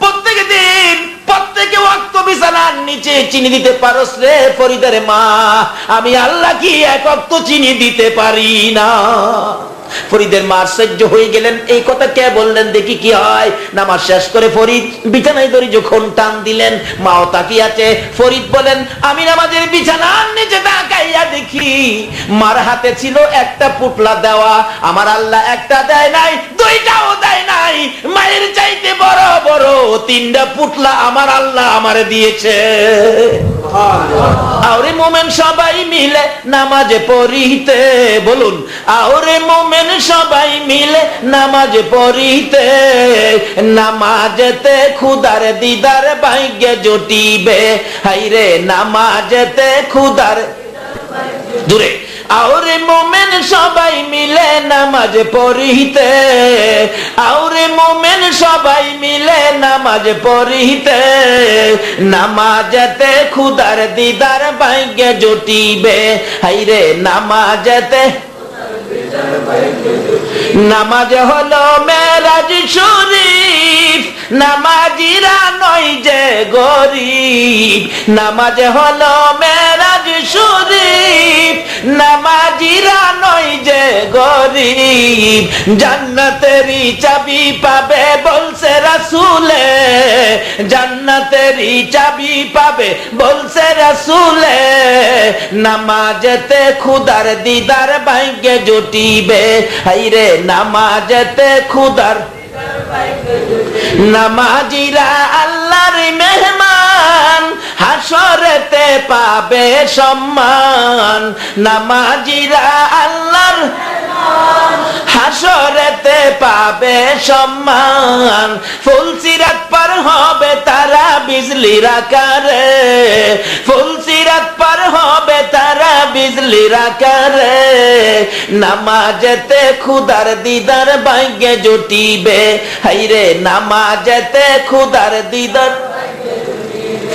প্রত্যেক দিন প্রত্যেকে ওয়াক্ত বিছানার নিচে চিনি দিতে পারোস রে ফরিদের মা, আমি আল্লাহ কি এক ওয়াক্ত চিনি দিতে পারি না? ফরিদের মা আশ্চর্য হয়ে গেলেন, এই কথা কে বললেন দেখি কি হয়। নামাজ শেষ করে ফরিদ বিছানায় দড়ি যখন টান দিলেন, মাও তাকিয়ে আছে। ফরিদ বলেন, আমি নামাজের বিছানার নিচে তাকাইয়া দেখি মার হাতে ছিল একটা পুটলা দেওয়া, আমার আল্লাহ একটা দেয় নাই, দুইটাও দেয় নাই, মায়ের চাইতে বড় বড় তিনটা পুটলা আমার আল্লাহ আমারে দিয়েছে। আরে মোমেন সবাই মিলে নামাজে পড়িতে, বলুন আরে মোমেন সবাই মিলে নামাজে পড়িতে, নামাজেতে খুদার দিদার ভাগ্যে জুটিবে, হাইরে নামাজেতে খুদার দূরে। আরে মোমেন সবাই মিলে নামাজ পড়িতে, আরে মোমেন সবাই মিলে নামাজ পড়িতে, নামাজেতে খুদার দিদার ভাগ্যে জুটিবে, হাইরে নামাজেতে। নামাজ হলো মেরাজ শরীফ, নামাজিরা নয় যে গরিব, নামাজ হলো মেরাজ শরীফ, নামাজিরা নয় যে গরিব, জান্নাতেরই চাবি পাবে বলছে রাসূলে, জান্নাতেরই চাবি পাবে বলছে রাসূলে, নামাজেতে খুদার দিদার ভাগ্যে জুটিবে, হাইরে নামাজেতে খুদার। নামাজিরা আল্লাহর মেহমান, হাসরেতে পাবে সম্মান, নামাজিরা আল্লাহর হাসরেতে পাবে সম্মান, ফুলসিরাত পার হবে তারা বিজলির আকারে, ফুলসিরাত পার হবে তারা বিজলির আকারে, নামাজেতে খুদার দিদার ভাগ্যে জুটিবে, হাইরে নামাজেতে খুদার দিদার।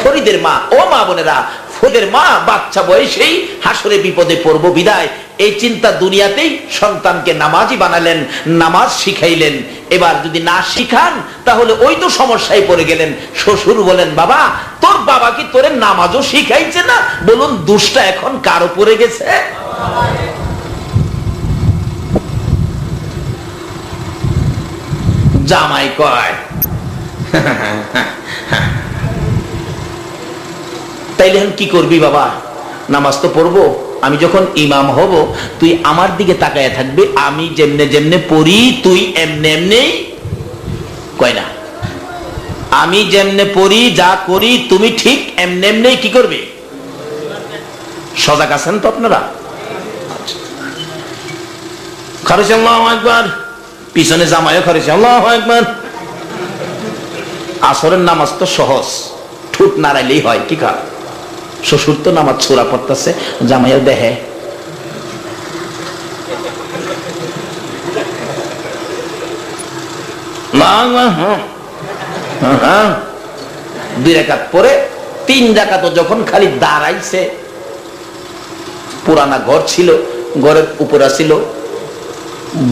ফরিদের মা, ও মা বোনেরা, ফরিদের মা বাচ্চা বয়সেই হাসরে বিপদে পড়বো বিদায় এই চিন্তা দুনিয়াতেই সন্তানকে নামাজি বানালেন, নামাজ শিখাইলেন। এবার যদি না শিখান তাহলে ওই তো সমস্যায় পড়ে গেলেন। শ্বশুর বলেন, বাবা তোর বাবা কি তোরে নামাজও শিখাইছে না? বলুন দোষটা এখন কার উপরে গেছে? জামাই কয় তাইলে কি করবি বাবা? নামাজ তো পড়বো, আমি যখন ইমাম হব তুই আমার দিকে তাকায় থাকবি, আমি যেমনে যেমনে পড়ি তুই এমনে এমনেই। কয় না, আমি যেমনে পড়ি যা করি তুমি ঠিক এমনে এমনেই কি করবে? সজাগ আছেন তো আপনারা? খারেছে আল্লাহু আকবার, পিছনে জামাইও খারেছে আল্লাহু আকবার। আসরের নামাজ তো সহজ, ঠুট নাড়াইলেই হয়। কি কার শ্বশুর তো নামাজ ছোড়া পড়তেছে, জামাইও দেহে দুই রাকাত পরে 3 রাকাত যখন খালি দাঁড়াইছে, পুরানা ঘর ছিল, ঘরের উপরে ছিল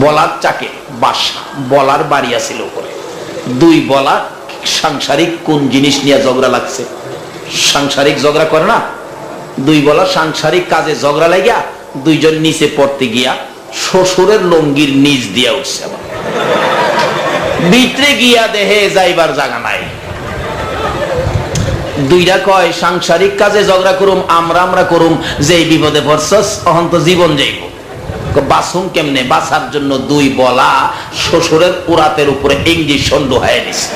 বলার চাকে বাসা, বলার বাড়ি আছিল উপরে, 2 বলা সাংসারিক কোন জিনিস নিয়ে ঝগড়া লাগছে। সাংসারিক ঝগড়া করে না, 2 বলা সাংসারিক কাজে ঝগড়া লাগিয়া 2 জন নিচে পড়তে গিয়া শ্বশুরের লঙ্গির নিচ দিয়া উঠছে, ভিতরে গিয়া দেহে যাইবার জায়গা নাই। 2টা কয় সাংসারিক কাজে ঝগড়া করুম, আমরা করুম, যে বিপদে পড়ছস অহন তো জীবন যাইব। বাসুম কেমনে? বাঁচার জন্য 2 বলা শ্বশুরের উরাতের উপরে ইঞ্জেকশন ঢোকায় দিছে।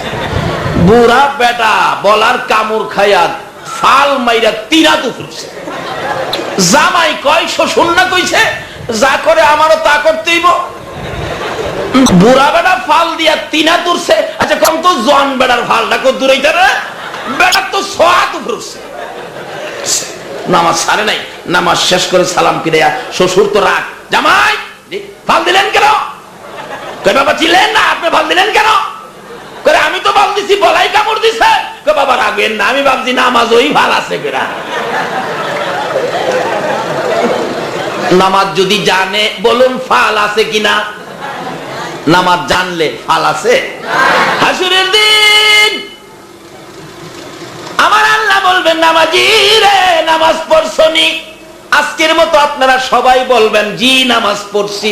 বুড়া বেটা বলার কামড় খাইয়া ফাল মাইরা তিরাত উঠছে। জামাই কয় শ্বশুর না কইছে যা করে আমারও তা করতেইব। বুড়া বেটা ফাল দিয়া তিনা তুরছে। আচ্ছা কম তো জন বেটার ফালটা কত দূরাইতে রে? বেটার তো সোয়াত উঠছে। নামাজ ছাড়ে নাই, নামাজ শেষ করে সালাম ফিরাইয়া শ্বশুর তো রাগ, জামাই ফাল দিলেন কেন? কই বাবা ছিলেন না, আপনি ফাল দিলেন কেন? করে আমি তো ফাল দিছি, বলাই কামড় দিছে। কই বাবা রাগবেন না, আমি ভাবছি নামাজ ওই ফাল আছে বেরা। নামাজ যদি জানে বলুন ফাল আছে কিনা? নামাজ জানলে ফাল আছে? হাসুরের দিন নামাজি রে, নামাজ পড়ছনি? আজকের মতো আপনারা সবাই বলবেন জি নামাজ পড়ছি।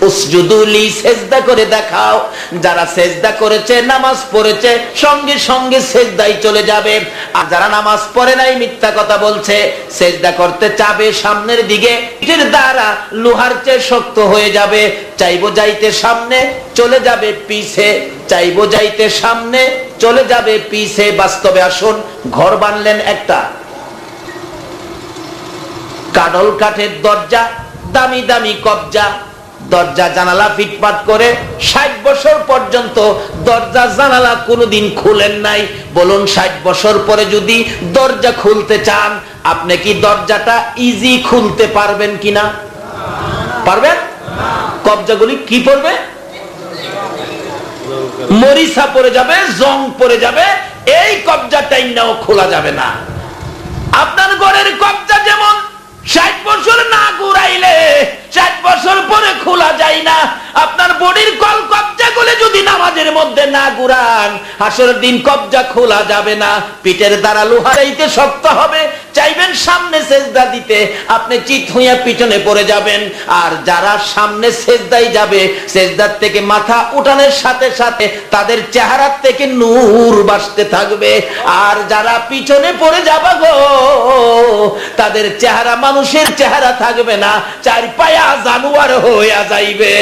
উসজুদুলি, সেজদা করে দেখাও। যারা সেজদা করেছে, নামাজ পড়েছে, সঙ্গে সঙ্গে সেজদাই চলে যাবে। আর যারা নামাজ পড়ে নাই, মিথ্যা কথা বলছে, সেজদা করতে চাবে সামনের দিকে, পিঠের দ্বারা লোহার চেয়ে শক্ত হয়ে যাবে। চাইবো যাইতে সামনে, চলে যাবে পিছে, চাইবো যাইতে সামনে, চলে যাবে পিছে। বাস্তবে আসুন, ঘর বানলেন একটা, কাডল কাঠের দরজা, দামি দামি কবজা, দরজা জানালা ফিটপাট করে 60 বছর পর্যন্ত দরজা জানালা কোনোদিন খুলেন নাই। বলুন 60 বছর পরে যদি দরজা খুলতে চান, আপনি কি দরজাটা ইজি খুলতে পারবেন কিনা? পারবেন? কবজাগুলি কি পড়বে? মরিচা পড়ে যাবে, জং পড়ে যাবে। এই কবজাটাই নাও খোলা যাবে না। আপনার ঘরের কবজা যেমন 60 বছর না ঘুরাইলে 60 বছর পরে খোলা যায় না, আপনার বডির কল কবজা গুলো যদি নামাজের মধ্যে না ঘুরান, হাসরের দিন কবজা খোলা যাবে না। পিঠের দ্বারা লোহারাইতে শক্ত হবে, চাইবেন সামনে সেজদা দিতে, আপনি চিত হইয়া পিছনে পড়ে যাবেন। আর যারা সামনে সেজদাই যাবে, সেজদার থেকে মাথা উঠানোর সাথে সাথে তাদের চেহারার থেকে নূর বাসতে থাকবে। আর যারা পিছনে পড়ে যাবে গো, তাদের চেহারা মানুষের চেহারা থাকবে না, চার পায়া জানোয়ার হইয়া যাইবে।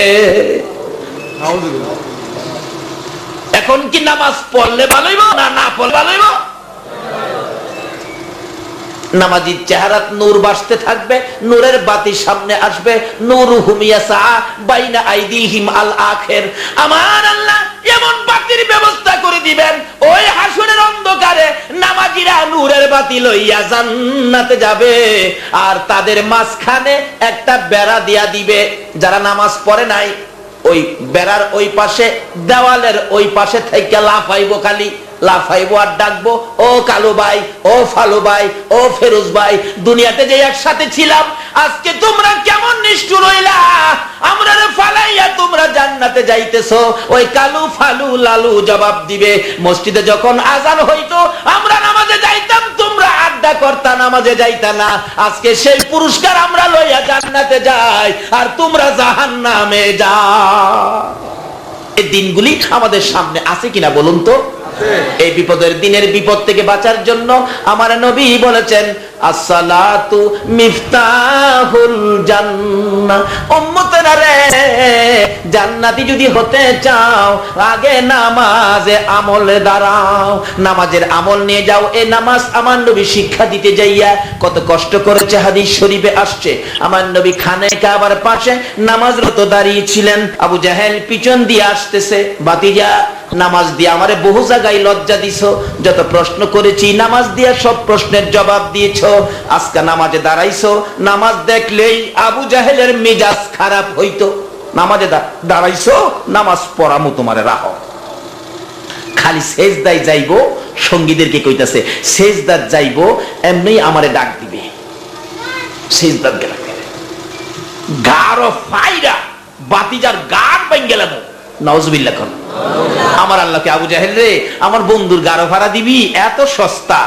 এখন কি নামাজ পড়লে ভালো হইব না না পড়লে ভালো হইব? নামাজির চেহারা নূর বাসতে থাকবে, নূরের বাতি সামনে আসবে। নূরুহুম ইয়াসআ বাইনা আইদিহিম আল আখির। আমার আল্লাহ এমন বাতির ব্যবস্থা করে দিবেন, ওই হাসরের অন্ধকারে নামাজিরা নূরের বাতি লইয়া জান্নাতে যাবে। আর তাদের মাঝখানে একটা বেড়া দিয়া দিবে। যারা নামাজ পড়ে নাই, ওই বেড়ার ওই পাশে, দেওয়ালের ওই পাশে থেকে লাফাইবো, খালি লাফাইবো আর ডাকবো, ও কালু ভাই, ও ফালু ভাই, ও ফেরুজ ভাই, দুনিয়াতে যে একসাথে ছিলাম, আজকে তোমরা কেমন নিষ্ঠুর হইলা, আমরা ফালাইয়া তোমরা জান্নাতে যাইতেছো। ওই কালু ফালু লালু জবাব দিবে, মসজিদে যখন আজান হইতো আমরা নামাজে যাইতাম, তোমরা আড্ডা করতা, নামাজে যাইতা না। আজকে সেই পুরস্কার আমরা লইয়া জান্নাতে যাই, আর তোমরা জাহান্নামে যাও। এই দিনগুলি আমাদের সামনে আছে কিনা বলুন তো? এই বিপদের দিনের বিপদ থেকে বাঁচার জন্য আমার নবী বলেছেন, আসসালাতু মিফতাহুল জান্নাহ। উম্মতেরা রে, জান্নাতি যদি হতে চাও, আগে নামাজে আমলে দাঁড়াও, নামাজের আমল নিয়ে যাও। এই নামাজ আমার নবী শিক্ষা দিতে যাইয়া কত কষ্ট করেছে, হাদিস শরীফে আসছে। আমার নবী খানে কাবার পাশে নামাজরত দাঁড়িয়ে ছিলেন। আবু জাহেল পিছন দিয়ে আসতেছে, বাতিজা নামাজ দিয়ে আমারে বহু জায়গায় লজ্জা দিছো, যত প্রশ্ন করেছি নামাজ দিয়া সব প্রশ্নের জবাব দিয়েছ, আজকে নামাজে দাঁড়াইছো, নামাজ দেখলেই আবু জাহেলের মেজাজ খারাপ হইতো। নামাজে দাঁড়াইছো, নামাজ পড়ামু তোমারে, রাখো। খালি সেজদায় যাইবো, সঙ্গীদেরকে কইতাছে সেজদার যাইবো, এমনি আমারে ডাক দিবে, সেজদার গেলা গাড় ফাইরা বাতিজার গাড় বাইন গেলাম। নাউজুবিল্লাহ। কোন আমার আল্লাহকে, আবু জাহেল রে, আমার বন্ধুর গাড়ো ভাড়া দিবি, এত সস্তা।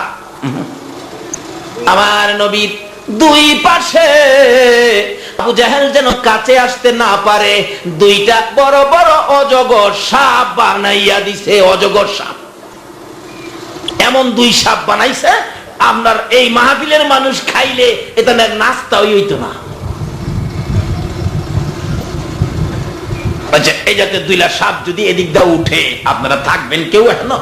আমার নবীর দুই পাশে আবু জাহেল যেন কাছে আসতে না পারে, দুইটা বড় বড় অজগর সাপ বানাইয়া দিছে। অজগর সাপ, এমন দুই সাপ বানাইছে, আপনার এই মাহফিলের মানুষ খাইলে এটা নাস্তা হইতো না। আচ্ছা, এই জাতের দুইলা সাপ যদি এদিক দিয়ে উঠে, আপনারা থাকবেন কেউ? এখনো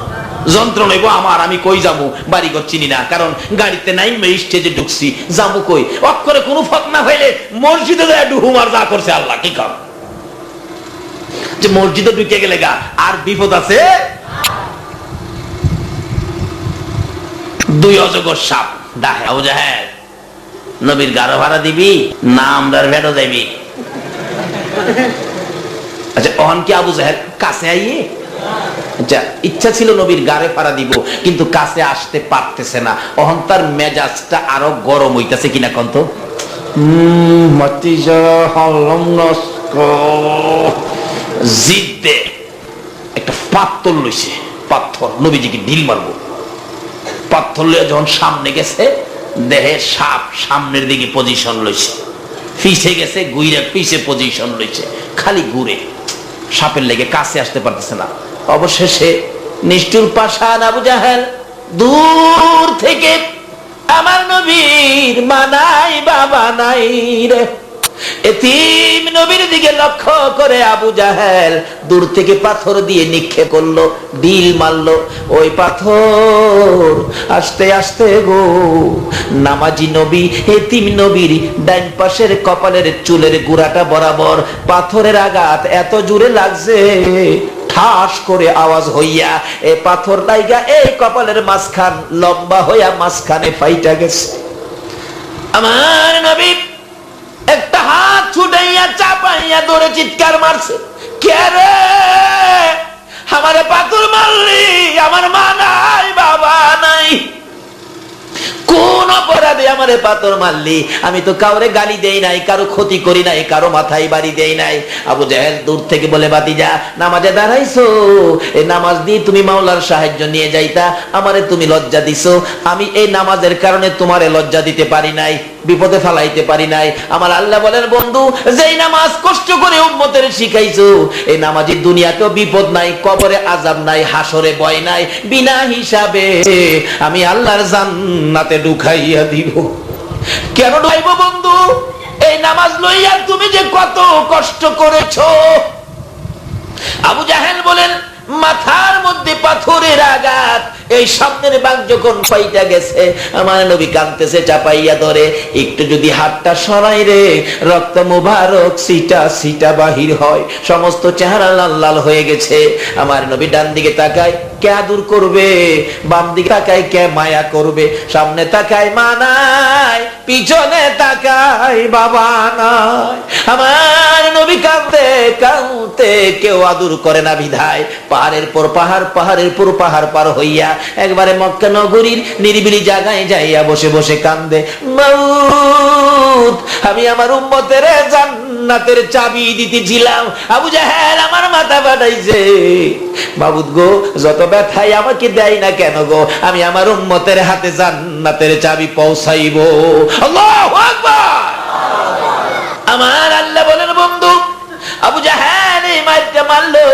যন্ত্র নেব আমার, আমি কই যাবো, বাড়িঘর চিনি না, কারণ গাড়িতে নাই, স্টেজে ঢুকছি, যাবো কই? অক্ষরে কোনো ফক না হইলে মসজিদে ডুহুমার যা করছে আল্লাহ, কি কর যে মসজিদে ঢুকে গেলে গা আর বিপদ আছে। দুই অজগর সাপ ডাহে, আবু জাহেল নবীর গাড়ো ভাড়া দিবি না আমরার ভেড়ো যাইবি? আচ্ছা, অহন কি আবু জাহেল কাছে আইয়ে? আচ্ছা, ইচ্ছা ছিল নবীর গাড়ে ফাড়া দিব, কিন্তু কাছে আসতে পারতেছে না। অহন তার মেজাজটা আরো গরম হইতাছে কিনা কন্ত, জিদ্দে একটা পাথর লইছে, পাথর নবীজিকে ঢিল মারবো। পাথর লইয়া যখন সামনে গেছে, দেহে সাপ সামনের দিকে পজিশন লইছে, পিছে গেছে গুইরে পিছে পজিশন লইছে, খালি ঘুরে, সাপের লেগে কাছে আসতে পারতেছে না। অবশেষে নিষ্ঠুর পাষাণ আবু জাহেল দূর থেকে আমার নবীর মা নাই বাবা নাই রে, এতিম নবীর দিকে লক্ষ্য করে আবু জাহেল দূর থেকে পাথর দিয়ে নিক্ষেপ করলো, ঢিল মারলো। ওই পাথর আস্তে আস্তে গো নামাজি নবী এতিম নবীর ডান পাশের কপালের চুলের গুড়াটা বরাবর পাথরের আঘাত এত জোরে লাগছে, ঠাস করে আওয়াজ হইয়া এই পাথর লাইগা এই কপালের মাঝখান লম্বা হইয়া মাঝখানে ফাইটা গেছে। আমার নবী একটা হাত ছুটাইয়া চাপাইয়া ধরে চিৎকার মারছে, কে রে আমারে পাথর মারলি, আমার মা নাই বাবা নাই, কোন অপরাধে আমারে পাথর মারলি? আমি তো কাউরে গালি দেই নাই, কারো ক্ষতি করি নাই, কারো মাথায় বাড়ি দেই নাই। আবু জাহেল দূর থেকে বলে, বাতিজা নামাজে দাঁড়াইছো, এই নামাজ দিয়ে তুমি মাওলার সাহায্য নিয়ে যাইতা, আমারে তুমি লজ্জা দিছো, আমি এই নামাজের কারণে তোমারে লজ্জা দিতে পারি নাই, বিপদে ফেলাইতে পারি নাই। আমার আল্লাহ বলেন, বন্ধু যেই নামাজ কষ্ট করে উম্মতের শিখাইছো, এই নামাজে দুনিয়াতেও বিপদ নাই, কবরে আযাব নাই, হাসরে ভয় নাই, বিনা হিসাবে আমি আল্লাহর জান্নাতে ঢুকাইয়া দিব। কেন ঢুকাইবো বন্ধু? এই নামাজ লইয়া তুমি যে কত কষ্ট করেছো। আবু জাহেল বলেন, মাথার মধ্যে পাথরের আঘাত, এই সামনের বাঘ যখন পাইটা গেছে, আমার নবী কাঁদতেছে, চাপাইয়া ধরে, একটু যদি হাতটা সরাই রে, রক্ত মুবারক সিটা সিটা বাহির হয়, সমস্ত চেহারা লাল লাল হয়ে গেছে। আমার নবী ডান দিকে তাকায়, কে আদর করবে, বাম দিকে তাকায়, কে মায়া করবে, সামনে তাকায় মা নাই, পিছনে তাকায় বাবা নাই। আমার নবী কাঁদতে কাঁদতে কেউ আদর করে না বিধায় পাহাড়ের পর পাহাড়, পাহাড়ের পর পাহাড় পার হইয়া একবারে মক্কা নগরীর নিরিবিলি জায়গায় যাইয়া বসে বসে কান্দে, মাউত আমি আমার উম্মতের জান্নাতের চাবি দিতেছিলাম, আবু জাহেল আমার মাথা ফাটাইছে, মাবুদ গো যত ব্যথাই আমাকে দেয় না কেন গো, আমি আমার উম্মতের হাতে জান্নাতের চাবি পৌঁছাইবো। আল্লাহু আকবার। আমার আল্লাহ বলেন, বন্ধু আবু জাহেল এই মারটা মারলো,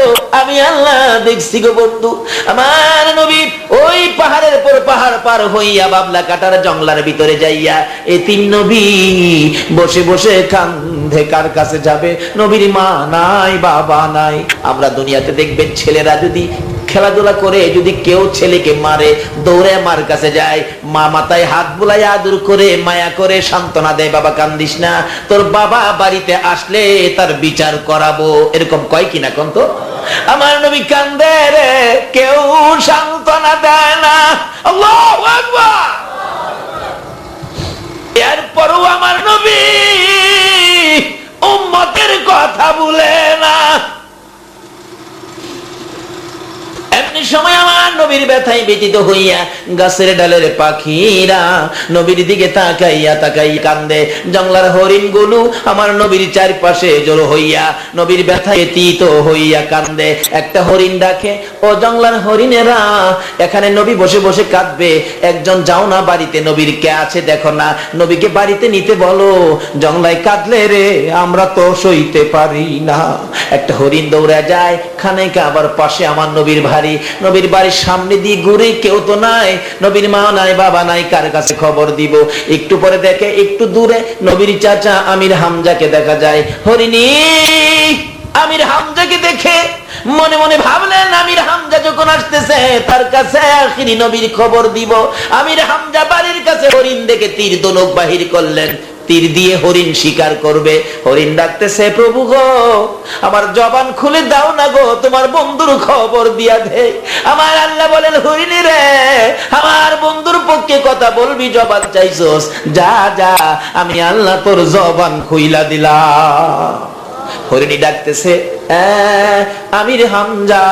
আমি আল্লাহ দেখছি গো বন্ধু। আমার নবী ওই পাহাড়ের পর পাহাড় পার হইয়া বাবলা কাটার জঙ্গলার ভিতরে যাইয়া এতিম নবী বসে বসে কান্ধে, কার কাছে যাবে? নবীর মা নাই বাবা নাই। আমরা দুনিয়াতে দেখবেন ছেলেরা যদি খেলাধুলা করে, যদি কেউ ছেলেকে মারে, দৌড়ে মার কাছে যায়, মা মাথায় হাত বুলাই আদর করে মায়া করে সান্ত্বনা দেয়, বাবা কান্দিস না, তোর বাবা বাড়িতে আসলে তার বিচার করাবো, এরকম কয় কিনা কোন তো? আমার নবী কান্দে রে, কেউ সান্ত্বনা দেয় না। আল্লাহু আকবার। এরপরও আমার নবী উম্মতের কথা ভুলে না। এমনি সময় আমার নবীর ব্যথায় ব্যথিত হইয়া গাছের ডালের পাখিরা নবীর দিকে তাকাইয়া তাকাইয়া কান্দে, জঙ্গলার হরিণ গুলো আমার নবীর চারপাশে জড়ো হইয়া নবীর ব্যথায় ব্যথিত হইয়া কান্দে। একটা হরিণ ডাকে, ও জঙ্গলার হরিণেরা, এখানে নবী বসে বসে কাঁদবে, একজন যাও না বাড়িতে, নবীর কে আছে দেখো না, নবীকে বাড়িতে নিতে বলো, জঙ্গলায় কাঁদলে রে আমরা তো সইতে পারি না। একটা হরিণ দৌড়া যায়, খানিক আবার পাশে আমার নবীর ভারী, নবীর বাড়ির সামনে দিয়ে ঘুরে, কেউ তো নাই, নবীর মা নাই বাবা নাই, কার কাছে খবর দিব? একটু পরে দেখে একটু দূরে নবীর চাচা আমির হামজাকে দেখা যায়। হরিণী আমির হামজাকে দেখে মনে মনে ভাবলেন, আমির হামজা যখন আসতেছে তার কাছে আখিরি নবীর খবর দিব। আমির হামজা বাড়ির কাছে হরিণ দেখে তীর ধনুক বাহির করলেন, তীর দিয়ে হরিণ শিকার করবে। হরিণ ডাকতেছে, প্রভু গো আমার জবান খুলে দাও না গো, তোমার বন্ধুর খবর দিয়া দে। আমার আল্লাহ বলেন, হরিণী রে আমার বন্ধুর পক্ষে কথা বলবি, জবান চাইছস, যা যা আমি আল্লাহ তোর জবান খুইলা দিলাম। হরিণী ডাকতেছে, আমির হামজা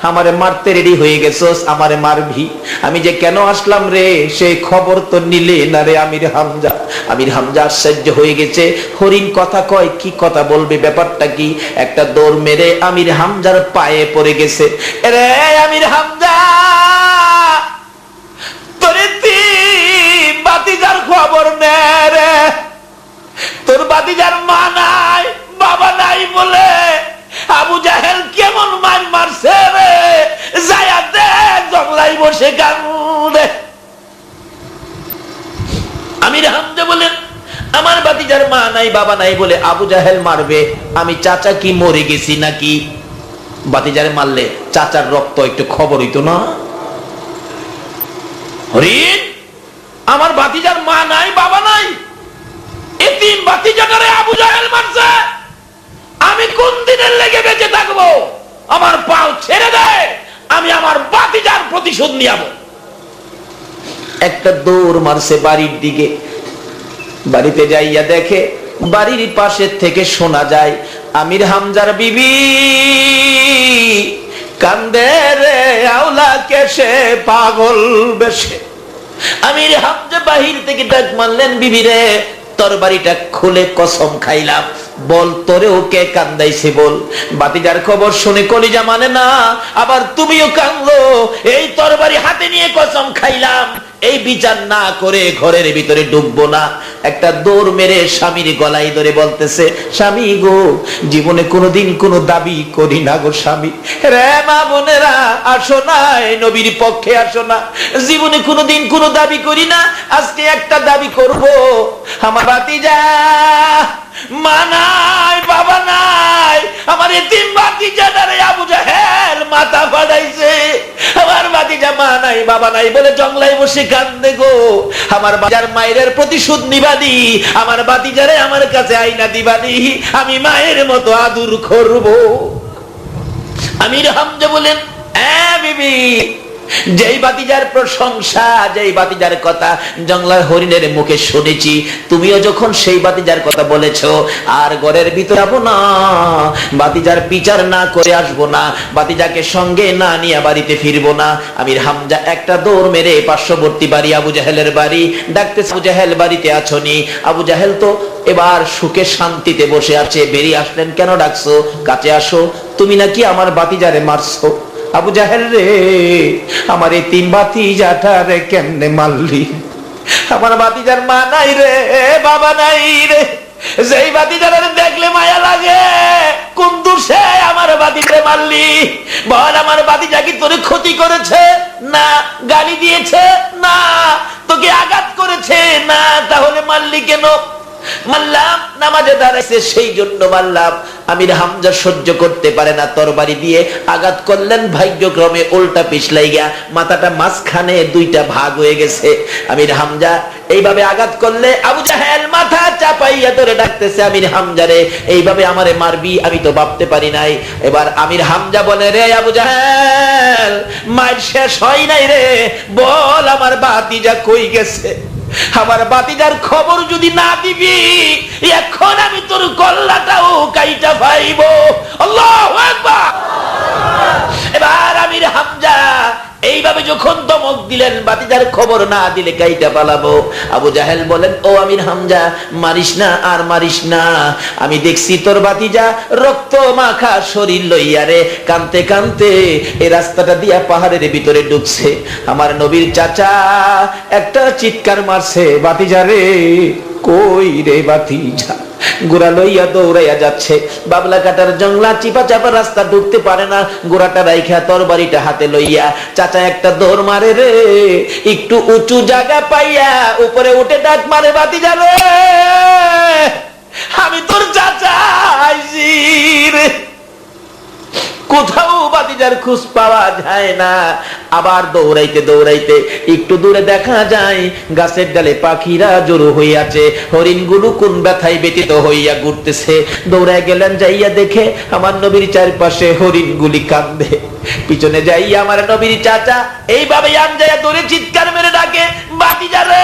আমারে মারতে রেডি হয়ে গেছস, আমারে মারবি, আমি যে কেন আসলাম রে সেই খবর তো নিলে না রে আমির হামজা। আমির হামজা আশ্চর্য হয়ে গেছে, হরিণ কথা কয়, কি কথা বলবে, ব্যাপারটা কি? একটা দৌড় মেরে আমির হামজার পায়ে পড়ে গেছে। রে আমির হামজা, তোরে ভাতিজার মা নাই বাবা নাই বলে আবু জাহেল কেমন মার মারছে রে, যায়া দেখ জংলাই বসে কান্দে। আমির হামজা বলেন আমার ভাতিজার মা নাই বাবা নাই বলে আবু জাহেল মারবে, আমি চাচা কি মরে গেছি নাকি? ভাতিজারে মারলে চাচার রক্ত একটু খবর হইতো না? হরিণ, আমার ভাতিজার মা নাই বাবা নাই, এতিম ভাতিজাটারে আবু জাহেল মারছে, আমি কোন দিনের লেগে বেঁচে থাকবো? আমার পাও ছেড়ে দেয়, আমি আমার ভাতিজার প্রতিশোধ নিয়াব। একটা দৌড় মারছে বাড়ির দিকে। বাড়িতে যাইয়া দেখে বাড়ির পাশের থেকে শোনা যায় আমির হামজার বিবি কান্দে রে আওলা কেসে পাগল বেশে। আমির হামজা বাহির থেকে ডাক মারলেন, বিবি রে তোর বাড়িটা খুলে কসম খাইলাম, বল তোরেও কে কান্দাইছে বল। ভাতিজার খবর শুনে কলিজা মানে না, আবার তুমিও কান্দো, এই তরবারি হাতে নিয়ে কসম খাইলাম এই বিচার না করে ঘরের ভিতরে ঢুকবো না। একটা দৌড় মেরে স্বামীর গলায় ধরে বলতেছে, স্বামী গো জীবনে কোনোদিন কোনো দাবি করি না গো স্বামী রে। মা বোনেরা আসো না, নবীর পক্ষে আসো না, জীবনে কোনোদিন কোনো দাবি করি না, আজকে একটা দাবি করব। আমার ভাতিজা মা নাই বাবা নাই, আমার এতিম ভাতিজাটারে আবু জাহেল মাথা ফাটাইছে। আমার ভাতিজা মা নাই বাবা নাই বলে জংলাই বসে কান্দে গো। আমার বাজার মায়ের প্রতিশোধ নিবাদি, আমার ভাতিজারে আমার কাছে আইনা দিবাদি, আমি মায়ের মতো আদর করব। আমির হামজা বলেন, হ্যাঁ বিবি, যেই ভাতিজার প্রশংসা, যেই ভাতিজার কথা জংলার হরিণের মুখে শুনেছি, তুমিও যখন সেই ভাতিজার কথা বলেছো, আর ঘরের ভিতরে যাবো না, ভাতিজার বিচার না করে আসবো না, ভাতিজাকে সঙ্গে না নিয়ে বাড়িতে ফিরবো না। আমির হামজা একটা দৌড় মেরে পার্শ্ববর্তী বাড়ি আবু জাহেলের বাড়ি ডাকতে, আবু জাহেল বাড়িতে আছোনি? আবু জাহেল তো এবার সুখে শান্তিতে বসে আছে। বেরিয়ে আসলেন, কেন ডাকছো? কাছে আসো, তুমি নাকি আমার ভাতিজারে মারছো। আবু জাহেল রে, আমার এই তিন ভাতিজাটা রে কেমনে মারলি? আমার ভাতিজার মা নাই রে বাবা নাই রে, যেই ভাতিজারে দেখলে মায়া লাগে, কোন দোষে আমার ভাতিজারে মারলি? বল, আমার ভাতিজা কি তোরে ক্ষতি করেছে? না। গালি দিয়েছে? না। তোকে আঘাত করেছে? না। তাহলে মারলি কেন? মারলাম, নামাজে দাঁড়াইছে সেই জন্য মারলাম। আমির হামজা সহ্য করতে পারে না, তরবারি দিয়ে আঘাত করলেন, ভাগ্যক্রমে উল্টা পিছলাই গিয়া মাথাটা মাঝখানে দুইটা ভাগ হয়ে গেছে। আমির হামজা এইভাবে আঘাত করলে আবু জাহেল মাথা চাপাইয়া ধরে ডাকতেছে, আমির হামজারে এইভাবে আমারে মারবি? আমি তো ভাবতে পারি নাই। এবার আমির হামজা বলে, রে আবু জাহেল, মার শেষ হয় নাই রে, বল আমার ভাতিজা কই গেছে? আমার ভাতিজার খবর যদি না দিবি, এখন আমি তোর গল্লাটাও কাইটা পাইব। আল্লাহু আকবার। এবার আমির হামজা এইভাবে যখন দমক দিলেন, ভাতিজার খবর না দিলে কাইটা পালাবো। আবু জাহেল বলেন, ও আমির হামজা, মারিস না আর মারিস না, আমি দেখছি তোর ভাতিজা রক্ত মাখা শরীর লইয়া রে কানতে কানতে এই রাস্তাটা দিয়া পাহাড়ের ভিতরে ঢুকছে। আমার নবীর চাচা একটা চিৎকার মারছে, ভাতিজা রে কই রে ভাতিজা? গোড়া লইয়া দৌড়াইয়া যাচ্ছে, বাবলা কাটার জংলা চিপা চাপা রাস্তা ঢুকতে পারে না, গোড়াটা রাইখা তরবারিটা হাতে লইয়া চাচা একটা দৌড় মারে রে, একটু উঁচু জায়গা পাইয়া উপরে উঠে ডাক মারে, ভাতিজা রে আমি তোর চাচা আইছি রে। কোথাও ভাতিজার খোঁজ পাওয়া যায় না। আবার দৌড়াইতে দৌড়াইতে একটু দূরে দেখা যায় গাছের ডালে পাখিরা জড়ো হইয়াছে, হরিণগুলো কোন ব্যথায় ব্যতীত হইয়া ঘুরতেছে। দৌড়ায় গেলেন, যাইয়া দেখে আমার নবীর চারপাশে হরিণগুলি কান্দে। পিছনে যাইয়া আমার নবীর চাচা এইভাবে আনজাইয়া দৌড়ে চিৎকার মেরে ডাকে, ভাতিজা রে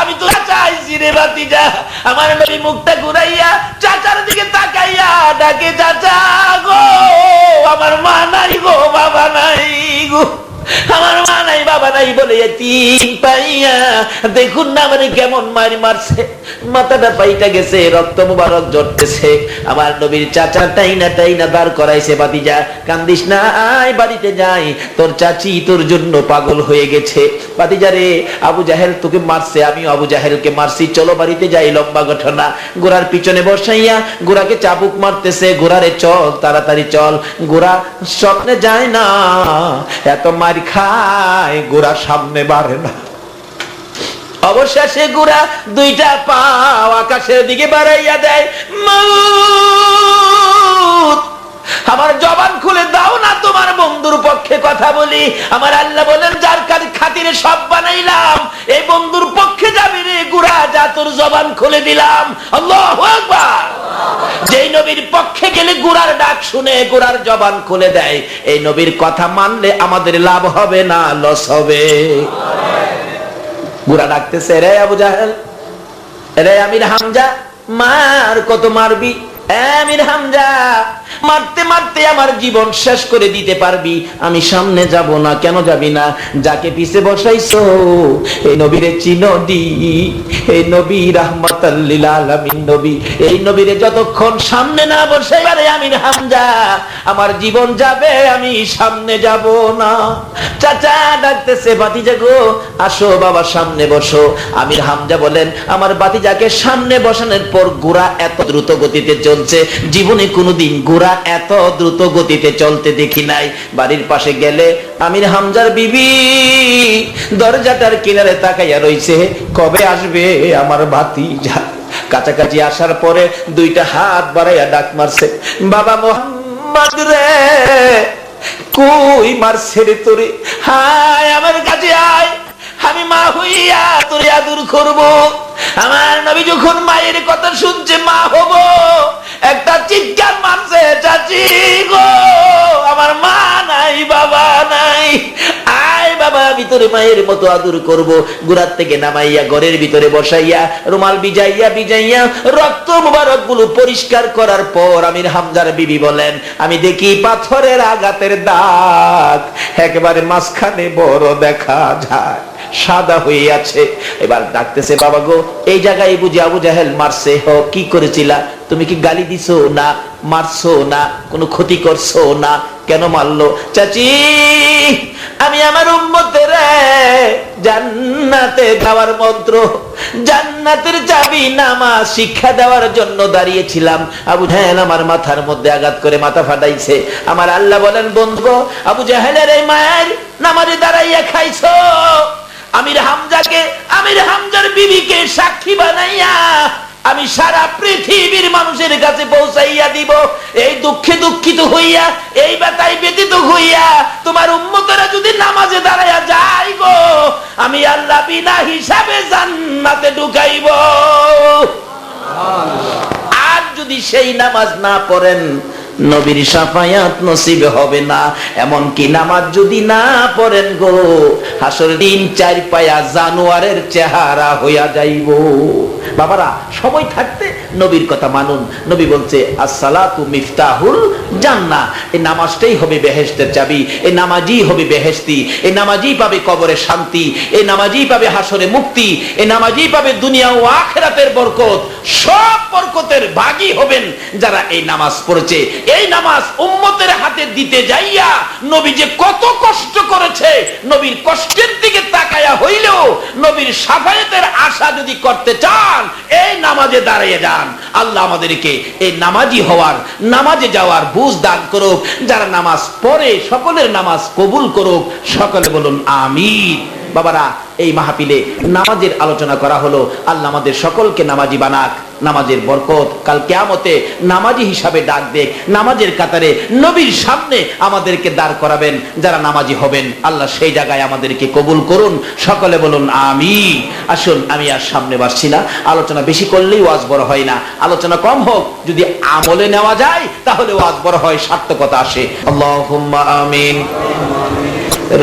আমি তো চাচা আইছি রে ভাতিজা। আমার নবী মুখটা ঘুরাইয়া চাচার দিকে তাকাইয়া ডাকে, চাচা গো, আমার মা নাই গো, বাবা নাই গো, আমার মা নাই বাবা নাই বলে এতিম পাইয়া দেখুন না মানে কেমন মারি মারছে, মাথাটা পাইটা গেছে, রক্ত মুবারক ঝরতেছে। আমার নবীর চাচা টাইনা টাইনা দাঁড় করাইছে, ভাতিজা কান্দিস না, আয় বাড়িতে যাই, তোর চাচি তোর জন্য পাগল হয়ে গেছে। ভাতিজা রে, আবু জাহেল তোকে মারছে, আমিও আবু জাহেলকে মারছি, চলো বাড়িতে যাই। লম্বা ঘটনা। ঘোড়ার পিছনে বসাইয়া ঘোড়াকে চাবুক মারতেছে, ঘোড়ারে চল তাড়াতাড়ি চল। ঘোড়া স্বপ্নে যায় না, এত মার খায় ঘোড়া সামনে বাড়ে না। অবশেষে ঘোড়া দুইটা পাও আকাশের দিকে বাড়াইয়া দেয়। মাউত, আমার জবান খুলে দাও না, তোমার বন্ধুর পক্ষে কথা বলি। আমার আল্লাহ বলেন, যার খাতিরে সব বানাইলাম, এই বন্ধুর পক্ষে যাবি রে ঘোড়া, যা তোর জবান খুলে দিলাম। আল্লাহু আকবার। যেই নবীর পক্ষে গেলে ঘোড়ার ডাক শুনে ঘোড়ার জবান খুলে দেয়, এই নবীর কথা মানলে আমাদের লাভ হবে না লস হবে? ঘোড়া ডাকতেছে, রে আবু জাহেল, রে আমির হামজা, মার, কত মারবি? আমির হামজা, মারতে মারতে আমার জীবন শেষ করে দিতে পারবি, আমি সামনে যাব না। কেন যাবি না? যাকে পিছে বসাইছো এই নবীরে চিনডি, এই নবী রাহমাতাল লিল আলামিন নবী, এই নবীরে যতক্ষণ সামনে না বসাইবারে আমির হামজা, আমার জীবন যাবে, আমি সামনে যাব না। চাচা ডাকতেছে, ভাতিজা গো আসো বাবা, সামনে বসো। আমির হামজা বলেন, আমার ভাতিজাকে সামনে বসানোর পর ঘোড়া এত দ্রুত গতিতে চলছে, জীবনে কোনোদিন ঘোড়া এত দ্রুত গতিতে চলতে দেখি নাই। বাড়ির পাশে গেলে আমির হামজার বিবি দরজাটার কিনারে তাকাইয়া রইছে, কবে আসবে আমার ভাতিজা। কাছাকাছি আসার পরে দুইটা হাত বাড়াইয়া ডাক মারছে, বাবা মোহাম্মদ রে, কই মারছে রে তোরে, হায় আমার কাছে আয়, আমি মা হইয়া তোরে আদর করব। আমার নবী যখন মায়ের কথা শুনছে, মা হব, একটা চিৎকার মারছে, চাচি গো আমার মা নাই, বাবা নাই, আয় বাবা ভিতরে মায়ের মতো আদর করব। ঘোড়ার থেকে নামাইয়া ঘরের ভিতরে বসাইয়া রুমাল ভিজাইয়া ভিজাইয়া রক্ত মুবারক গুলো পরিষ্কার করার পর আমির হামজার বিবি বলেন, আমি দেখি পাথরের আঘাতের দাগ একেবারে মাঝখানে বড় দেখা যায়, সাদা হয়ে আছে। এবার ডাকতেছে, বাবা গো এই জায়গায় বুঝি আবু জাহেল মারছে? হ, কি করেছিলা? তুমি কি গালি দিছো না, মারছো না, কোনো ক্ষতি করছো না, কেন মারলো? চাচি, আমি আমার উম্মতের জান্নাতে যাওয়ার মন্ত্র, জান্নাতের চাবি নামাজ শিক্ষা দেওয়ার জন্য দাঁড়িয়েছিলাম, আবু জাহেল আমার মাথার মধ্যে আঘাত করে মাথা ফাটাইছে। আমার আল্লাহ বলেন, বন্ধু আবু জাহেলের এই মায়ের নামাজে দাঁড়াইয়া খাইছো। আমির হামজাকে, আমির হামজার বিবিকে সাক্ষী বানাইয়া আমি সারা পৃথিবীর মানুষের কাছে পৌঁছাইয়া দিব, এই দুঃখে দুঃখিত হইয়া, এই ব্যথায় ব্যতীত হইয়া তোমার উম্মতেরা যদি নামাজে দাঁড়াইয়া যায় গো, আমি আল্লাহ বিনা হিসাবে জান্নাতে ঢুকাইব। আর যদি সেই নামাজ না পড়েন, নবীর শাফায়াত নসিব হবে না। এমন কি নামাজ যদি না পড়েন গো, হাসরের দিন চার পায়া জানোয়ারের চেহারা হইয়া যাইব। বাবারা, সময় থাকতে নবীর কথা মানুন। নবী বলছে, আসসালাতু মিফতাহুল জান্নাহ, এই নামাজটাই হবে বেহেশতের চাবি, এই নামাজই হবে বেহেশতি, এই নামাজই পাবে কবরে শান্তি, এই নামাজই পাবে হাসরে মুক্তি, এই নামাজই পাবে দুনিয়া ও আখিরাতের বরকত। সব বরকতের ভাগী হবেন যারা এই নামাজ পড়েছে। এই নামাজ উম্মতের হাতে দিতে যাইয়া নবী যে কত কষ্ট করেছে, নবীর কষ্টের দিকে তাকায়া হইলেও নবীর শাফায়াতের আশা যদি করতে চান, এই নামাজে দাঁড়িয়ে যান। আল্লাহ আমাদেরকে এই নামাজি হওয়ার, নামাজে যাওয়ার বুঝ দান করুক। যারা নামাজ পড়ে সকলের নামাজ কবুল করুক। সকলে বলুন আমিন। বাবারা, এই মাহফিলে নামাজের আলোচনা করা হলো। আল্লাহ আমাদের সকলকে নামাজি বানাক, নামাজের বরকত কাল কিয়ামতে নামাজি হিসাবে ডাক দেখ, নামাজের কাতারে নবীর সামনে আমাদেরকে দাঁড় করাবেন। যারা নামাজি হবেন আল্লাহ সেই জায়গায় আমাদেরকে কবুল করুন। সকলে বলুন আমিন। আসুন, আমি আর সামনে বাসছি না, আলোচনা বেশি করলেই ওয়াজ বড় হয় না, আলোচনা কম হোক, যদি আমলে নেওয়া যায় তাহলে ওয়াজ বড় হয়, সার্থকতা আসে। আল্লাহুম্মা আমিন।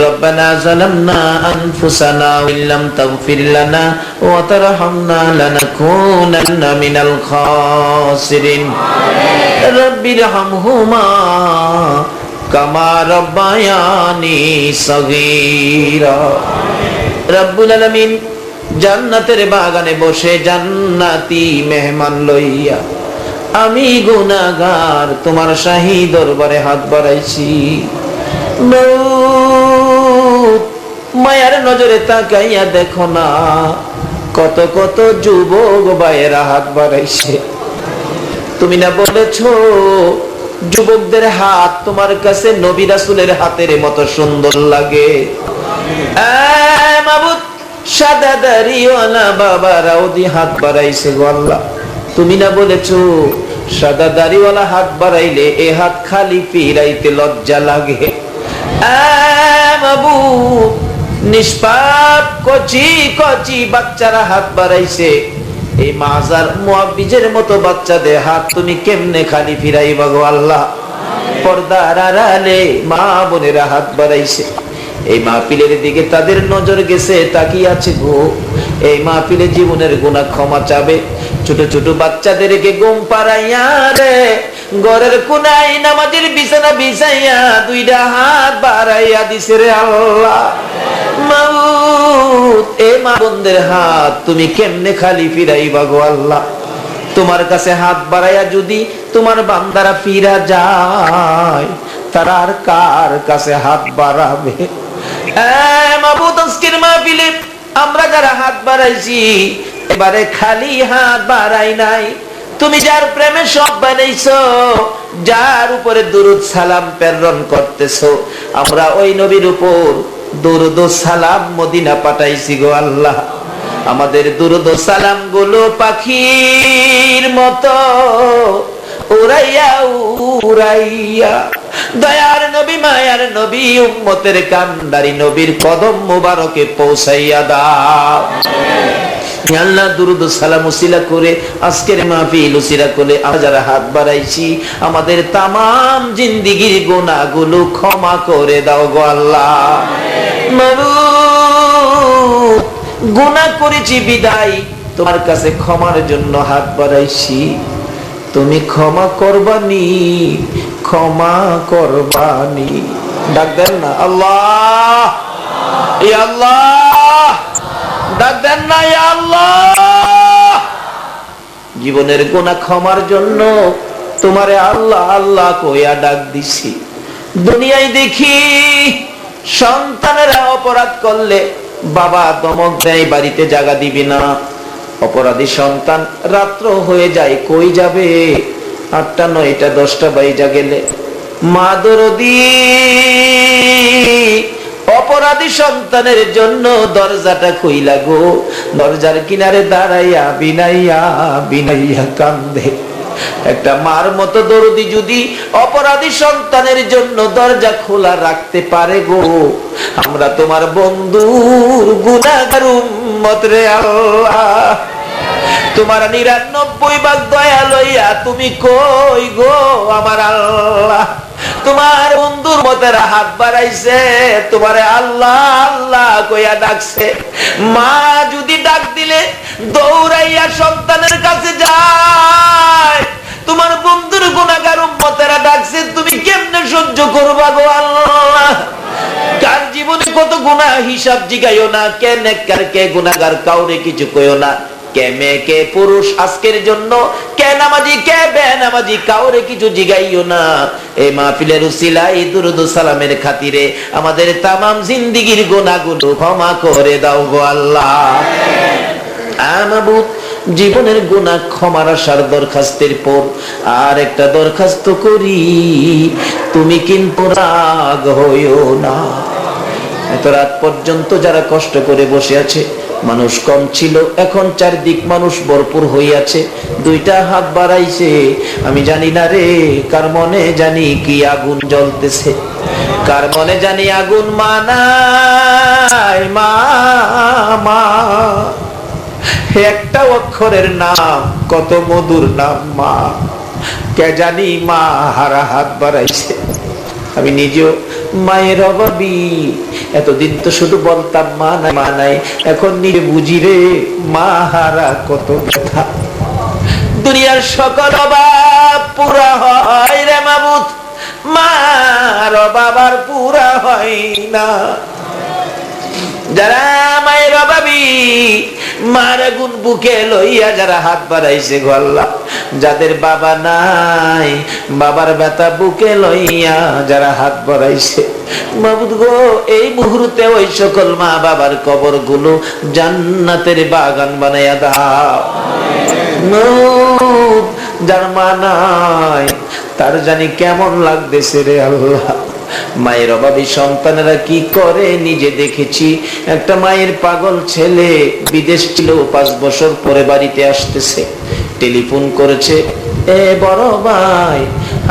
ربنا ظلمنا أنفسنا وإن لم تغفر لنا وترحمنا لنكونن من الخاسرين رب ارحمهما কামা রাব্বায়ানি সগীরা। রব্বুল আলামিন জান্নাতের বাগানে বসে জান্নাতি মেহমান লইয়া আমি গুনাহগার তোমার শাহী দরবারে হাত বাড়াইছি। মায়ার নজরে তাকাইয়া দেখো না, কত কত যুবক ভাইয়েরা হাত বাড়াইছে। তুমি না বলেছো যুবকদের হাত তোমার কাছে নবী রাসূলের হাতের মতো সুন্দর লাগে। মাবুদ, সাদা দাড়িওয়ালা বাবারাও দি হাত বাড়াইছে গো আল্লাহ। তুমি না বলেছো সাদা দাড়িওয়ালা হাত বাড়াইলে এ হাত খালি ফিরাইতে লজ্জা লাগে। মাবুদ, নিষ্পাপ কচি কচি বাচ্চারা হাত বাড়াইছে, এই মাজার মুআব্বিজের মতো বাচ্চাদের হাত তুমি কেমনে খালি ফিরাইবা গো আল্লাহ। পর্দার আড়ালে মা বোনেরা হাত বাড়াইছে, এই মাহফিলের দিকে তাদের নজর গেছে, তাকিয়ে আছে গো। এই মাহফিলে জীবনের গুনাহ ক্ষমা চাবে। ছোট ছোট বাচ্চাদেরকে ঘুম পাড়াইয়া রে ঘরের কোনায় নামাজের বিছানা বিছাইয়া দুইটা হাত বাড়াইয়া দিছে রে আল্লাহ। মাবুদ, এই মা বোনদের হাত তুমি কেমনে খালি ফিরাইবা গো আল্লাহ। তোমার কাছে হাত বাড়াইয়া যদি তোমার বান্দারা ফিরা যায়, তারা আর কার কাছে হাত বাড়াবে? মাবুদ, আজকের মাহফিলে আমরা যারা হাত বাড়াইছি এবারে খালি হাত বাড়াই নাই। তুমি যার প্রেমে সব বানাইছো, যার উপরে দুরুদ সালাম প্রেরণ করতেছো, আমরা ওই নবীর উপর দুরুদ সালাম মদিনা পাঠাইছি গো আল্লাহ। আমাদের দুরুদ সালাম গুলো পাখির মতো উড়াইয়া উড়াইয়া দয়ার নবী মায়ার নবী উম্মতের কান্ডারি নবীর কদম মোবারকে পৌঁছাইয়া দাও। আল্লাহ, দুরুদ সালাম উসিলা করে আজকের মাহফিল উসিলা করে আমরা যারা হাত বাড়াইছি আমাদের তামাম জিন্দেগীর গুনাহগুলো ক্ষমা করে দাও গো আল্লাহ। মাবুদ, গুনাহ করেছি বিদায় তোমার কাছে ক্ষমার জন্য হাত বাড়াইছি। তুমি ক্ষমা করবানি, ক্ষমা করবানি। ডাক দেন না আল্লাহ, ইয়া আল্লাহ, ডাক দেন না ইয়া আল্লাহ। জীবনের গুনাহ ক্ষমার জন্য তোমারে আল্লাহ আল্লাহ কইয়া ডাক দিছি। দুনিয়ায় দেখি সন্তানেরা অপরাধ করলে বাবা ধমক দেয়, বাড়িতে জায়গা দিবি না। অপরাধী সন্তান রাত্র হয়ে যায়, কই যাবে? 8টা 9টা 10টা বাইজা গেলে মা দরদি অপরাধী সন্তানের জন্য দরজাটা খুইলা গো, দরজার কিনারে দাঁড়াইয়া বিনাইয়া বিনাইয়া কান্দে। একটা মার মতো দরদি যদি অপরাধী সন্তানের জন্য দরজা খোলা রাখতে পারে গো, আমরা তোমার বন্ধুর গুনাহগার উম্মত রে আল্লাহ। তোমার 99 ভাগ দয়া লইয়া তুমি কই গো আমার আল্লাহ? তোমার বন্ধুর মতেরা হাত বাড়াইছে, তোমারে আল্লাহ আল্লাহ কইয়া ডাকছে। মা যদি ডাক দিলে দৌড়াইয়া সন্তানের কাছে যায়, তোমার বন্ধুর গুনাহগার উম্মতেরা ডাকছে, তুমি কেমনে সহ্য করবা গো আল্লাহ? কার জীবনে কত গুনাহ হিসাব জিগাইও না, কে নেককার কে গুনাহগার কাউরে কিছু কইও না। কে মেয়ে কে পুরুষ আজকের জন্য, কে নামাজি কে বেনামাজি কাউরে কিছু জিগাইও না। এই মাহফিলের উসিলায় দুরুদ সালামের খাতিরে আমাদের তামাম জিন্দেগীর গুনাহগুলো ক্ষমা করে দাও গো আল্লাহ। মাবুদ, জীবনের গুনাহ ক্ষমার আশার দরখাস্তের পর আর একটা দরখাস্ত করি, তুমি কিন্তু রাগ হইও না। এত রাত পর্যন্ত যারা কষ্ট করে বসে আছে, মানুষ কম ছিল, এখন চারদিক মানুষ ভরপুর হইয়াছে, 2টা হাত বাড়াইছে। আমি জানি না রে কার মনে জানি কি আগুন জ্বলতেছে, কার মনে জানি আগুন মানায় মা মা। একটা অক্ষরের নাম কত মধুর নাম মা, কে জানি মা হারা হাত বাড়াইছে। আমি নিজেও মায়ের অভাবী, এতদিন তো শুধু বলতাম মা নাই মা নাই, এখন নিজে বুঝি রে মা হারা কত ব্যথা। দুনিয়ার সকল অভাব পুরা হয় রে মাবুদ, মার বাবার পুরা হয় না। যারা মায়ের অভাবী, মার গুণ বুকে লইয়া যারা হাত বাড়াইছে গো আল্লাহ, যাদের বাবা নাই বাবার ব্যথা বুকে লইয়া যারা হাত বাড়াইছে মাবুদ গো, এই মুহূর্তে ওই সকল মা বাবার কবর গুলো জান্নাতের বাগান বানাইয়া দাও। যার মা নাই তার জানি কেমন লাগতেছে রে আল্লাহ। মায়ের অভাবী সন্তানেরা কি করে নিজে দেখেছি। একটা মায়ের পাগল ছেলে বিদেশ ছিল, 5 বছর পরে বাড়িতে আসতেছে, টেলিফোন করেছে, এ বড় ভাই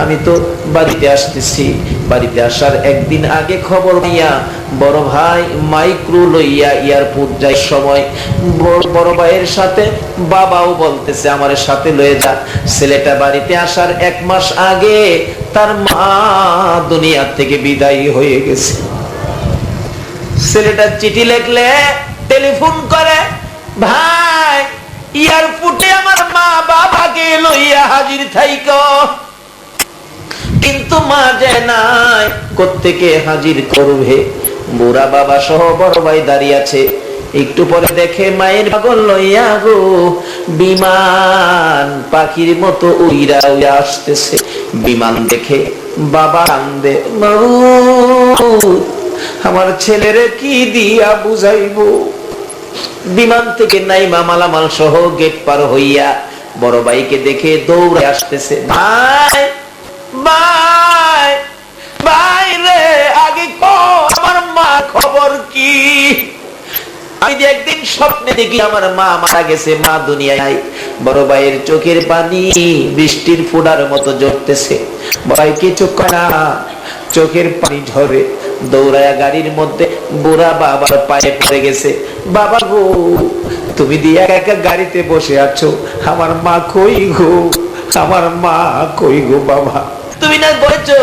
আমি তো বাড়িতে আসতেছি। বাড়িতে আসার একদিন আগে খবর নিয়া বড় ভাই মাইক্রো লইয়া এয়ারপোর্ট যাই সময় বড় ভাইয়ের সাথে বাবাও বলতেছে আমার সাথে লয়ে যা। ছেলেটা বাড়িতে আসার 1 মাস আগে তার মা দুনিয়া থেকে বিদায় হয়ে গেছে। ছেলেটা চিঠি লিখলে টেলিফোন করে, ভাই এয়ারপোর্টে আমার মা বাবাকে লইয়া হাজির থাইকো। কিন্তু মা যে নাই, কোত্থেকে হাজির করবে? বুড়া বাবা সহ বড় ভাই দাঁড়িয়ে আছে। একটু পরে দেখে মায়ের পাগল লইয়া গো বিমান পাখির মতো উইরা উইরা আসতেছে। বিমান দেখে বাবা কান্দে, আমার ছেলেরে কি দিয়া বুঝাইবো। বিমান থেকে নাইমা মালামাল সহ গেট পার হইয়া বড় ভাইকে দেখে দৌড়ে আসতেছে, ভাই ভাই ভাই রে, আগে আমার মা খবর কি? আমি একদিন স্বপ্নে দেখি আমার মা মারা গেছে, মা দুনিয়ায় নাই। বড় ভাইয়ের চোখের পানি বৃষ্টির ফোঁটার মতো ঝরতেছে। ভাই কিছু করা, চোখের পানি ঝরে দৌড়ায়া গাড়ির মধ্যে বুড়া বাবার পায়ে পড়ে গেছে। বাবা গো, তুমি দিয়ে একা গাড়িতে বসে আছো, আমার মা কই গো, আমার মা কই গো বাবা? তুমি না বলছো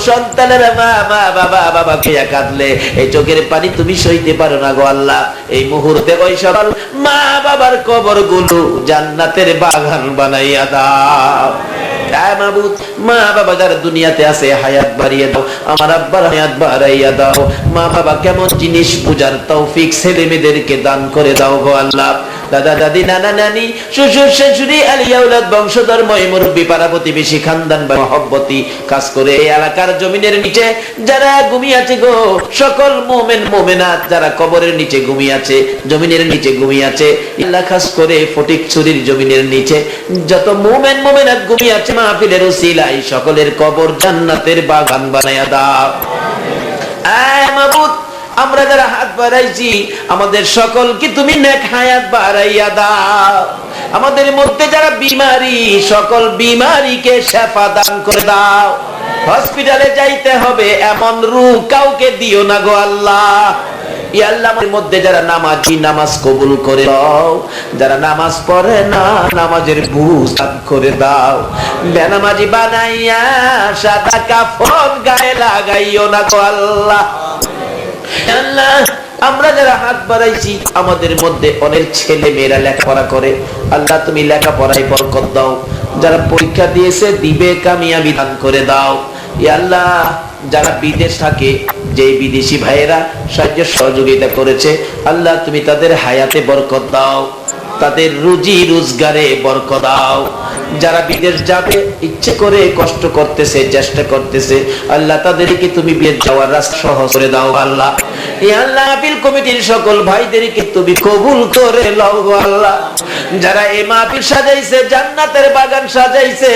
সন্তানেরা মা মা বাবা বাবা খেয়া কাঁদলে এই চোখের পানি তুমি সইতে পারো না গো আল্লাহ। এই মুহূর্তে ওই সকল মা বাবার কবর গুলো জান্নাতের বাগান বানাইয়া দাও। মা বাবা যারা দুনিয়াতে আছে হায়াত বাড়িয়ে দাও, আমার আব্বার হায়াত বাড়াইয়া দাও। মা বাবা কেমন জিনিস বুঝার তৌফিক ছেলে মেয়েদেরকে দান করে দাও গো আল্লাহ। দাদা দাদি নানা নানি শ্বশুর শাশুড়ি আলিয়া আওলাদ বংশধর মুরব্বী পাড়া প্রতিবেশী খানদান বা মহব্বতি কাজ করে এই এলাকার জমিনের নিচে যারা ঘুমিয়ে আছে গো, সকল মুমিন মুমিনাত যারা কবরের নিচে ঘুমিয়ে আছে, জমিনের নিচে ঘুমিয়ে আছে, আল্লাহ খাস করে ফটিকছড়ির জমিনের নিচে যত মুমিন মুমিনাত ঘুমিয়ে আছে মাহফিলের উসিলায় সকলের কবর জান্নাতের বাগান বানায়া দাও। আয় মাবুদ, আমরা যারা হাত বাড়াইছি আমাদের সকলকে তুমি নেক হায়াত বাড়াইয়া দাও। আমাদের মধ্যে যারা বিমারি সকল বিমারিকে শিফা দান করে দাও। হসপিটালে যাইতে হবে এমন রূহ কাউকে দিও না গো আল্লাহ। ইয়া আল্লাহ, আমাদের মধ্যে যারা নামাজি নামাজ কবুল করে দাও, যারা নামাজ পড়ে না নামাজের বুঝ দান করে দাও। বেনামাজি বানাইয়া সাদা কাফন গায়ে লাগাইও না গো আল্লাহ। আল্লাহ, আমরা যারা হাত বাড়াইছি আমাদের মধ্যে অনেক ছেলে মেয়েরা লেখাপড়া করে, আল্লাহ তুমি লেখাপড়ায় বরকত দাও। যারা পরীক্ষা দিয়েছে দিবে কামিয়াবি দান করে দাও। ইয়া আল্লাহ, যারা বিদেশ থাকে, যে বিদেশি ভাইয়েরা সাহায্য সহযোগিতা করেছে, আল্লাহ তুমি তাদের হায়াতে বরকত দাও, তাদের রুজি রোজগারে বরকত দাও। যারা বিদেশ যাবে ইচ্ছে করে কষ্ট করতেছে চেষ্টা করতেছে, আল্লাহ তাদেরকে তুমি বিদেশ যাওয়ার রাস্তা সহজ করে দাও আল্লাহ। এই আল্লাহ মাহফিল কমিটির সকল ভাইদেরকে তুমি কবুল করে লও গো আল্লাহ। যারা এই মাহফিল সাজাইছে জান্নাতের বাগান সাজাইছে,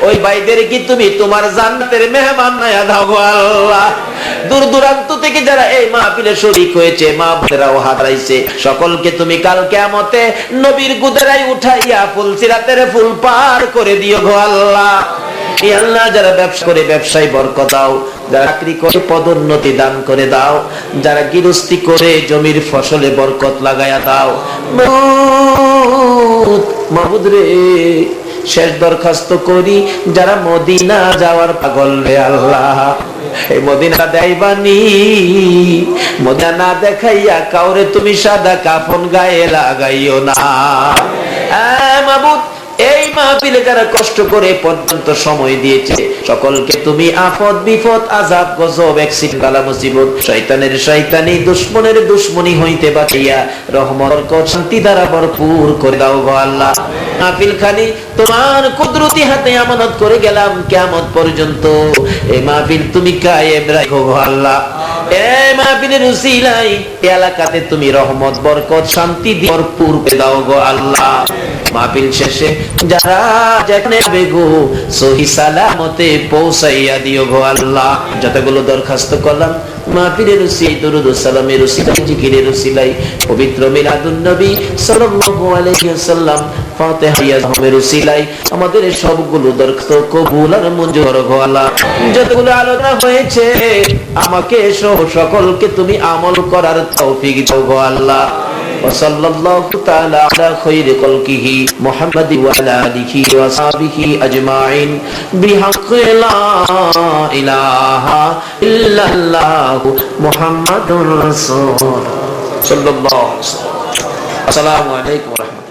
ওই ভাইদেরকে তুমি তোমার জান্নাতের মেহমান বানায়া দাও গো আল্লাহ। দূর দূরান্ত থেকে যারা এই মাহফিলে শরীক হয়েছে মা বোনেরাও হারাইছে, সকলকে তুমি কাল কিয়ামতে নবীর গুদরায় উঠাইয়া ফুল সিরাতের ফুল পার করে দিও গো আল্লাহ। এই আল্লাহ, যারা ব্যবসা করে ব্যবসায় বরকত দাও, যারা চাকরি করে পদোন্নতি দান করে দাও, যারা গৃহস্থী করে জমির ফসলে বরকত লাগায়া দাও। মাবুদ রে, শেষ দরখাস্ত করি যারা মদিনা যাওয়ার পাগল রে আল্লাহ, এই মদিনা দেয়বানি, মদিনা না দেখাইয়া কাউরে তুমি সাদা কাফন গায়ে লাগাইও না। মাবুদ, এই মাহফিলে যারা কষ্ট করে পর্যন্ত সময় দিয়েছে সকলকে তুমি আপদ বিপদ আযাব গজব অ্যাক্সিডেন্ট বালা মুসিবত শয়তানের শয়তানি দুশমনের দুশমনি হইতে বাঁচাইয়া রহমত বরকত শান্তি দ্বারা ভরপুর করে দাও গো আল্লাহ। মাহফিল খানি তোমার কুদরতি হাতে আমানত করে গেলাম কিয়ামত পর্যন্ত। এই মাহফিল তুমি কায়েম রাখো গো আল্লাহ। এই মাহফিলের উসিলায় এলাকাতে তুমি রহমত বরকত শান্তি দিয়ে ভরপুর করে দাও গো আল্লাহ। মাহফিল শেষে যারা যেখানে বেগো সহি সালামতে পৌঁছাইয়া দিও গো আল্লাহ। যতগুলো দরখাস্ত করলাম মাহফিলের উসিলায় দরুদ ও সালামের উসিলায় জিকিরের উসিলায় পবিত্র মিলাদুন নবী সাল্লাল্লাহু আলাইহি ওয়াসাল্লাম ফাতিহা ইয়াজমের উসিলায় আমাদের সবগুলো দরখাস্ত কবুল আর মঞ্জুর গো আল্লাহ। যতগুলো আলোচনা হয়েছে আমাকে সহ সকলকে তুমি আমল করার তৌফিক দাও গো আল্লাহ। وصلى الله تعالى على خير خلقه محمد وعلى آله وصحبه أجمعين بحق لا إله إلا الله محمد رسول صلى الله عليه وسلم. السلام عليكم ورحمة الله.